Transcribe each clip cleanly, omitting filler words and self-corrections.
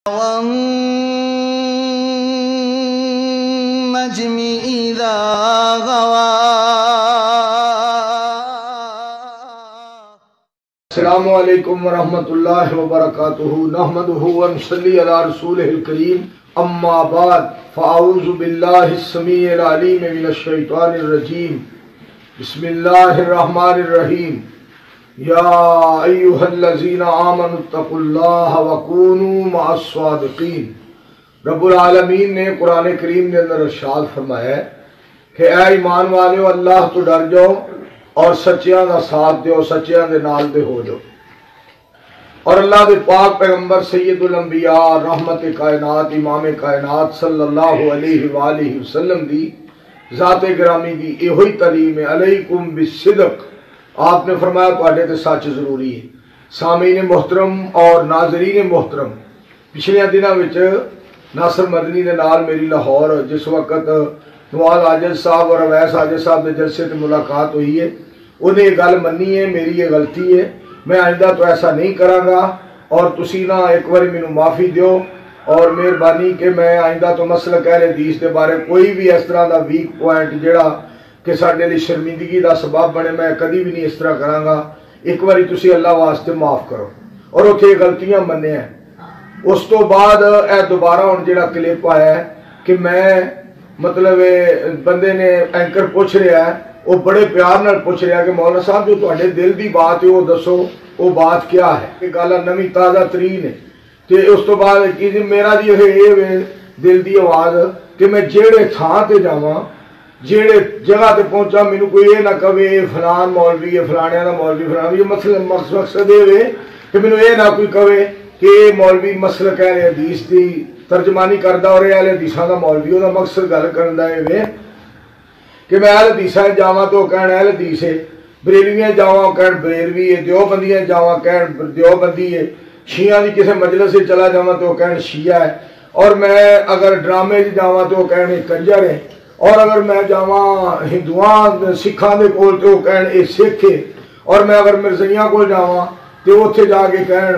والنجم إذا غوى. अस्सलामु अलैकुम वरहमतुल्लाहि वबरकातुहू नहमदुहू व नसल्ली अला रसूलिहिल करीम अम्मा बाद फ़अऊज़ु बिल्लाहिस समीइल अलीम मिनश शैतानिर रजीम बिस्मिल्लाहिर रहमानिर रहीम या अय्युहल्लज़ीना आमनुत्तक़ुल्लाह व कूनू मअस सादिक़ीन। रब्बुल आलमीन ने कुरान करीम के अंदर इरशाद फरमाया कि ऐ ईमान वालियो अल्लाह तो डर जाओ और सच्चियां का साथ दो, सच्चियां दे नाल दे हो जाओ। और अल्लाह के पाक पैगंबर सैयदुल अंबिया रहमत कायनात इमाम कायनात सल्लल्लाहु अलैहि वालिहि वसल्लम दी ज़ाते गिरामी दी एहो ही तालीम है अलैकुम बिस्सिद्क़। आपने फरमाया तुहाडे ते सच जरूरी है। सामीन मोहतरम और नाज़रीन मोहतरम, पिछले दिनों में नासिर मदनी के नाल मेरी लाहौर जिस वक्त नवाज आजिज साहब और अवैस आजिज साहब के जलसे से मुलाकात हुई है, उन्हें ये गल मनी है मेरी ये गलती है, मैं आइंदा तो ऐसा नहीं करांगा और तुसी ना एक बार मैनू माफ़ी दो और मेहरबानी कि मैं आइंदा तो मसलक अहले हदीस के बारे कोई भी इस तरह का वीक पॉइंट जिहड़ा कि साडे लई शर्मिंदगी का सबब बने मैं कभी भी नहीं इस तरह करांगा। एक बारी तुसी अल्लाह वास्ते माफ़ करो। और उत्थे गलतियां मन्ने। उस तो बाद यह दोबारा हुण जिहड़ा क्लिप आया कि मैं मतलब बंदे ने एंकर पूछ रहा है, वो बड़े प्यार नाल पूछ रहा है कि मौलाना साहब जो तुहाडे दिल की बात है वो दसो, वो बात क्या है। ये गल नवी ताज़ा तरीन है। तो उस तो बाद कि मेरा जी ये दिल की आवाज़ कि मैं जेड़े थां ते जावां, जेड़े जगह ते पहुंचा, मैनू कोई ये ना कहे फलान मौलवी है, फलाणिया का मौलवी फलाना। ये मकसद ये कि मैनू ये ना कोई कहे कि मौलवी मसलक अहले हदीस की तर्जमानी करदा और अहले हदीसां दा मौलवी। ओहदा मकसद गल करन दा इह कि मैं अहले हदीसां जावां तो कहण अहले हदीस है, बरेलवियां जावां कहण बरेलवी है, देवबंदियां जावां कहण देवबंदी है, शिया की किसी मजलिस से चला जावां तो कहण शिया है, और मैं अगर ड्रामे जावां तो कहण कंजर है, और अगर मैं जावां हिंदुआं सिखां दे कोल तो कहण ये सिख है, और मैं अगर मिर्ज़ाइयां कोल जावां तो उत्थे जाके कहण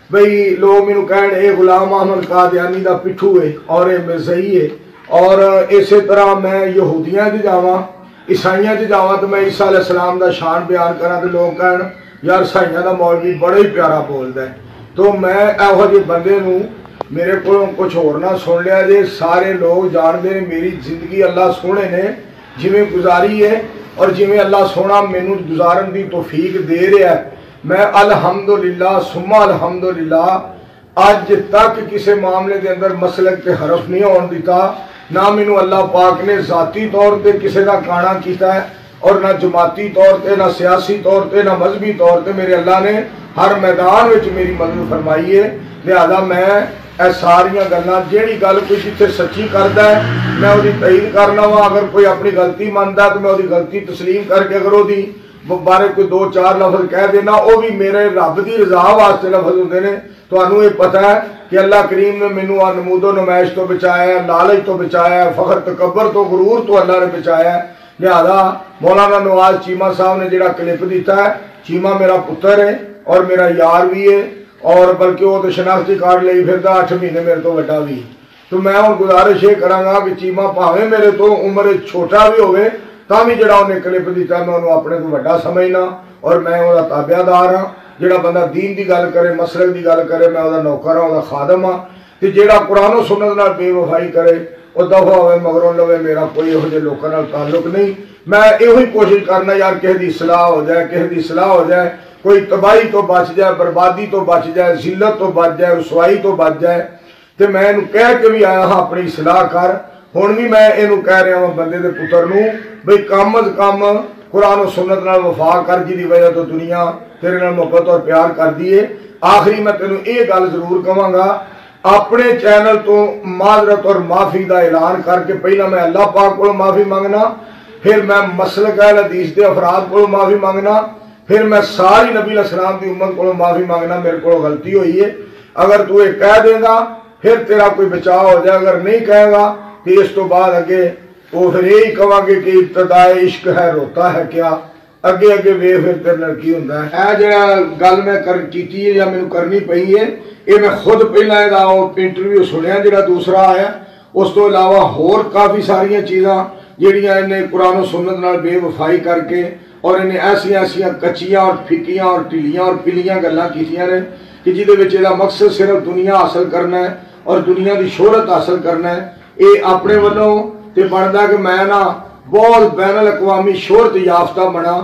बई लोग मैनू कहण ये गुलाम अहमद कादियानी का पिट्ठू है और ये मिर्ज़ाई है। और इस तरह मैं यहूदियां च जावां ईसाइयां च जावां तो मैं ईसा अलैहिस्सलाम का शान बयान करा तो लोग कहण यार ईसाइयां का मौलवी बड़ा ही प्यारा बोलता है। तो मैं इहो जिहे बंदे नूं मेरे को कुछ होर ना सुन लिया जे। सारे लोग जानते हैं मेरी जिंदगी अल्लाह सोहने ने जिवें गुजारी है और जिवें अल्लाह सोहना मैनू गुजारन की तौफीक दे रहा है। मैं अल्हम्दुलिल्लाह सुम्मा अल्हम्दुलिल्लाह अज तक किसी मामले के अंदर मसलक के हरफ नहीं होने दिता, ना मैनू अल्लाह पाक ने जाती तौर पर किसी का काना किया है और ना जमाती तौर पर, ना सियासी तौर पर, ना मजहबी तौर पर। मेरे अल्लाह ने हर मैदान में मेरी मदद फरमाई है। लिहाजा मैं ए सारियां गल्लां जिहड़ी गल कोई जिथे सच्ची करता है मैं उसकी तईद करना वा। अगर कोई अपनी गलती मानता तो मैं उसकी गलती तस्लीम करके अगर उसकी बारे कोई दो चार लफ्ज कह देना, वो भी मेरे रब की रजा वास्ते लफ्ज होंदे ने। तुहानू ये पता है कि अल्लाह करीम ने मैनू नमूदो नमैश तो बचाया, लालच तो बचाया, फखर तकबर तो गुरूर तो अल्लाह ने बचाया। लिहाजा मौलाना नवाज चीमा साहब ने जिहड़ा क्लिप दिता है, चीमा मेरा पुत्र है और मेरा यार भी है, और बल्कि वो तो शनाख्ती कार्ड ले फिरदा 8 महीने मेरे तो वड्डा भी। तो मैं हुण गुजारिश ये करांगा कि चीमा भावें मेरे तो उम्र छोटा भी होवे तां भी जिहड़ा उन्हें क्लिप दिता मैं उन्होंने अपने तो वड्डा समझना और मैं उसका ताबेदार हाँ। जिहड़ा बंदा दीन की गल करे, मसलक की गल करे, मैं उसका नौकर हाँ, उसका खादम हाँ। तो जिहड़ा कुरान सुन्नत नाल बेवफाई करे वो दफा होवे मगरों लवे। मेरा कोई इहो जिहे लोकां नाल ताल्लुक नहीं। मैं इहो ही कोशिश करना यार किसी की सलाह हो जाए, किसी की सलाह हो जाए, कोई तबाही तो बच जाए, बर्बादी तो बच जाए, जिल्लत तो बच जाए, रसवाई तो बच जाए। तो मैं इनू कह के भी आया हाँ अपनी सलाह कर। हुण भी मैं इनू कह रहा हाँ बंदे दे पुत्र नू बई कम अज कम कुरान और सुन्नत नाल वफा कर, जिहदी वजह तो दुनिया तेरे नाल मुहब्बत और प्यार करदी है। आखिरी मैं तेनू ये गल जरूर कहांगा, अपने चैनल तो माजरत और माफ़ी का ऐलान करके पहला मैं अल्लाह पाक को माफ़ी मंगना, फिर मैं मसलक अहले हदीस के अफराद को माफ़ी मंगना, फिर मैं सारी नबी अलैहिस्सलाम की उम्मत को माफ़ी मंगना। मेरे को गलती हुई है। अगर तू ये कह देगा फिर तेरा कोई बचाव हो जाए, अगर नहीं कहेगा तो इस तो बाद अगे वो फिर यही कहांगे कि इब्तदाए इश्क है रोता है क्या, अगे अगे वे फिर तेरे नाल की हुंदा है। ए जेड़ा गल मैं कीती है या मैनूं करनी पई है, ये मैं खुद पहला इहदा इंटरव्यू सुनिया जिहड़ा दूसरा आया, उस तो इलावा होर काफ़ी सारिया चीज़ां जिहड़ियां इन्हें कुरान और सुन्नत नाल बेवफाई करके और इन्हें ऐसिया ऐसिया कच्चियां और फिक्कियां और ढिलियां और पिलियां गल्लां कीतियां ने कि जिहदे विच इहदा मकसद सिर्फ दुनिया हासिल करना है और दुनिया की शोहरत हासिल करना है। ये अपने वालों ते बनता कि मैं ना बहुत बैनुल अकवामी शोहरत याफ्ता बना।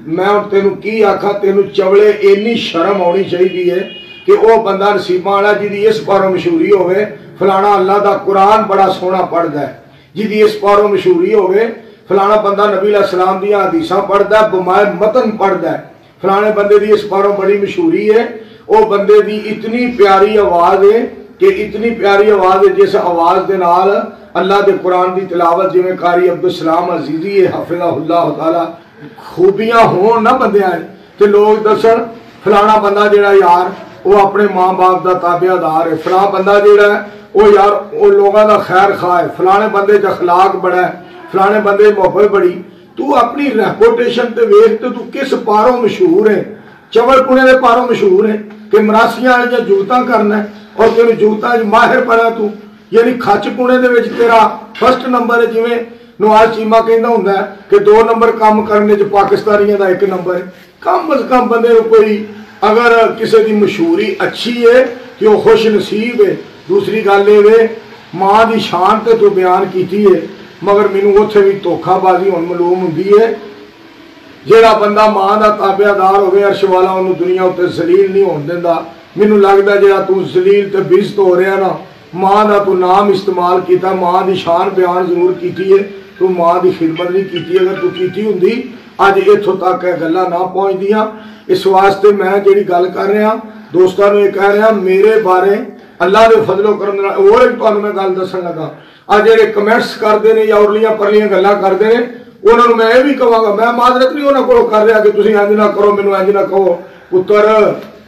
मैं तेनू की आखा, तेनू चवले इन्नी शर्म आनी चाहिए कि वह बंदा नसीबा वाला जिहदी इस पारों मशहूरी होवे, फलाना अल्लाह का कुरान बड़ा सोहना पढ़दा है, जिहदी इस पारों मशहूरी होवे, फलाना बंदा नबी अलैहिस्सलाम दी हदीसां पढ़दा है, बमाए मतन पढ़दा है, फलाने बंदे दी इस पारों बड़ी मशहूरी है। वो बंदे दी इतनी प्यारी आवाज़ है कि इतनी प्यारी आवाज़ है जिस आवाज़ दे नाल अल्लाह दे कुरान की तिलावत जिवें कारी अब्दुल सलाम अजीजी है हफिज़हुल्लाह ताला खूबियां होण ना बंदियां ते लोग दसन फलाना बंदा जिहड़ा यार वो अपने माँ बाप का ताबेदार है, फलाना बंदा जिहड़ा वो यार वो लोगों का खैर खा है, फलाने बंदे च अखलाक बड़ा है, फलाने बंदे च मोहब्बत बड़ी। तू अपनी रेपुटेशन ते वेख ते तू किस पारों मशहूर है, चवलपुणे के पारों मशहूर है कि मरासियां वाली जूतां करना है और तेन जूतां माहिर पड़ा तू, यानी खच पुणे दे विच तेरा फर्स्ट नंबर है। जिवें नवाज चीमा कहता हुंदा है कि 2 नंबर काम करने च पाकिस्तानियों का 1 नंबर है। कम अज कम बंदे कोई अगर किसी की मशहूरी अच्छी है कि वह खुश नसीब है। दूसरी गल ये माँ की शान तो तू बयान की है, मगर मैनू उत्थे भी धोखाबाजी हुण मालूम हुंदी है। जिहड़ा बंदा माँ का ताबेदार होवे अर्श वाला उन्होंने दुनिया उत्ते जलील नहीं होण दिंदा। मैनू लगदा जिहड़ा तू जलील ते बेइज्जत हो रहा ना, माँ का तू नाम इस्तेमाल किया, माँ की शान बयान जरूर की है, तू माँ की खिदमत नहीं की। अगर तू की होंदी अज इत्थों तक गल्लां ना पहुँचदियां। इस वास्ते मैं जिहड़ी गल कर रहा दोस्तों को कह रहा, मेरे बारे अल्लाह के फजलो करम और एक तुहानूं मैं गल दसन लगा। अज जिहड़े कमेंट्स करते हैं या उरलियां परलियां गल्लां करते हैं उन्होंने मैं ये भी कहांगा, मैं माजरत नहीं उन्होंने को कर रहा कि तुसीं इंज ना करो, मैनूं इंज ना कहो। पुत्र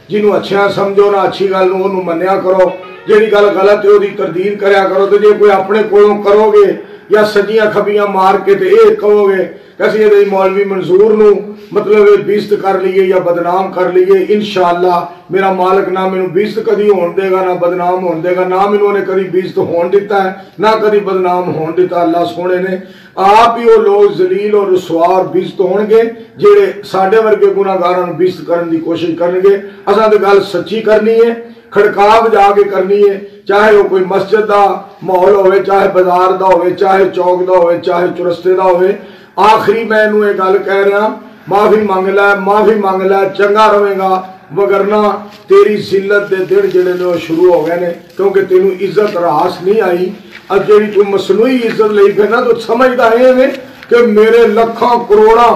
जिन्हों अच्छा समझो ना अच्छी गल नूं मन्निया करो, जिहड़ी गल गलत है उसकी तरदीद करया करो। तो जे कोई अपने कोलों करोगे या सजियां खबियां मार के तो यह कहोगे कि असीं इहदे मौलवी मंजूर नूं मतलब बेइज्जत कर लीए या बदनाम कर लीए, इंशाअल्लाह मेरा मालिक ना मैनूं बेइज्जत कदी होण देगा ना बदनाम होण देगा, ना मैनूं उहने कदी बेइज्जत होण दिता है ना कदी बदनाम होण दिता। अल्लाह सोहणे ने आप ही वो लोग जलील और रुसवा और बेइज्जत होणगे जिहड़े साडे वर्गे गुनाहगारां नूं बेइज्जत करन दी कोशिश करनगे। असां ते गल सच्ची करनी है, खड़का बजा के करनी है, चाहे वो कोई मस्जिद का माहौल होवे, चाहे बाजार का होवे, चाहे चौक का होवे, चाहे चुरस्ते का होवे। आखिरी मैं इनू एक गल कह रहा, माफ़ी मंग लै, माफ़ी मंग लै, चंगा रहेगा, वगरना तेरी जिल्लत के दिन जिहड़े ने शुरू हो गए ने, क्योंकि तेनू इज्जत रास नहीं आई। अब जी तू मसनूई इज्जत लई फिरना तो समझदा है कि मेरे लखां करोड़ां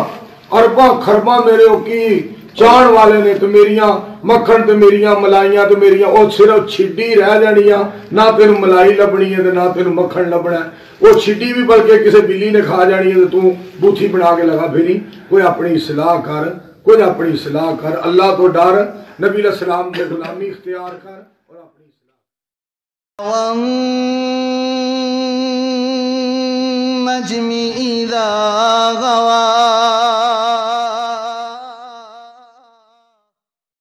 अरबां खरबां मेरे की चाण वाले ने, तो मेरिया मक्खन तो मेरिया मलाइयां तो मेरिया वो सिर्फ छिड्डी रह जानिया, ना तेन मलाई लभनी है ना तेन मक्खन लभना है। वो छिड्डी भी बल्कि किसी बिल्ली ने खा जानी है तो तू बूथी बना के लगा फिरी। कोई अपनी सलाह कर, कोई अपनी सलाह कर, अल्लाह तो डर, नबी अलैहिस्सलाम की गुलामी इख्तियार कर और अपनी सलाह।